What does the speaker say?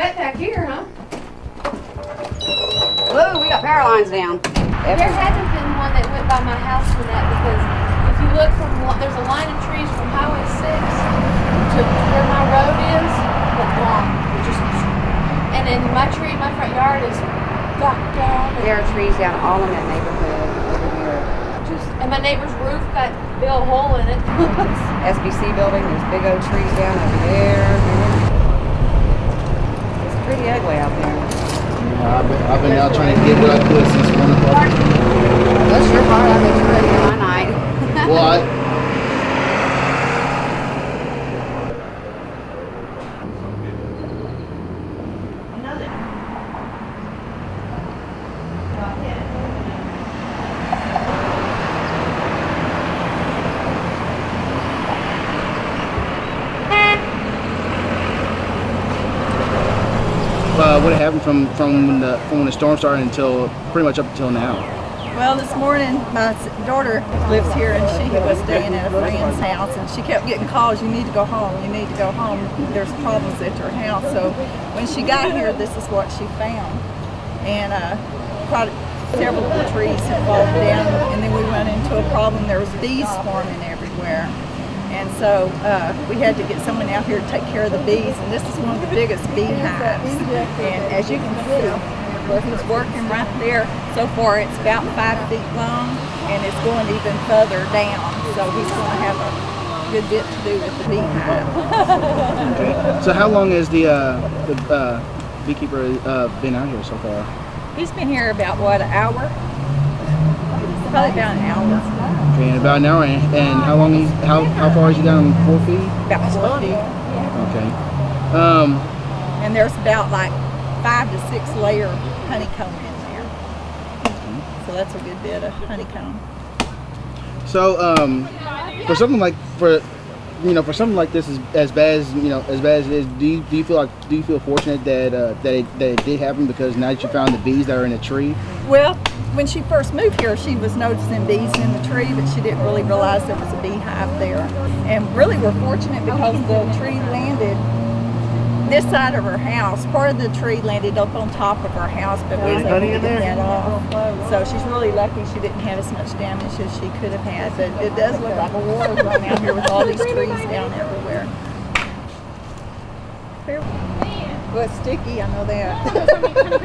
wet back here, huh? Whoa, we got power lines down. There hasn't been one that went by my house for that because if you look from, there's a line of trees from Highway 6 to where my road is, but gone. And then my tree in my front yard is got down. There are trees down all in that neighborhood over here. And my neighbor's roof got a hole in it. SBC building, there's big oak trees down over there. It's pretty ugly out there. Yeah, I've been out trying to get what I could since 1 o'clock. That's your part. I bet you're ready for my night. Well, what happened from when the storm started until pretty much up until now? Well, this morning my daughter lives here and she was staying at a friend's house and she kept getting calls, you need to go home, you need to go home, there's problems at your house. So when she got here, this is what she found. And quite several of the trees had fallen down and then we run into a problem, there was bees swarming everywhere. And so we had to get someone out here to take care of the bees, and this is one of the biggest beehives. And as you can see, he's working right there. So far it's about 5 feet long, and it's going even further down. So he's going to have a good bit to do with the beehive. Okay. So how long has the beekeeper been out here so far? He's been here about, what, an hour? Probably about an hour. Okay, in about an hour, and how long how far is he down? 4 feet? About 4 feet. Okay. And there's about like 5 to 6 layer honeycomb in there. So that's a good bit of honeycomb. So for something like for something like this as bad as it is, do you feel fortunate that it did happen because now that you found the bees that are in the tree? Well, when she first moved here, she was noticing bees in the tree, but she didn't really realize there was a beehive there. And really we're fortunate because the tree landed this side of her house. Part of the tree landed up on top of her house, but we was able to get that off. So she's really lucky she didn't have as much damage as she could have had. But it does look like a war zone out here with all these trees down everywhere. Well, it's sticky, I know that.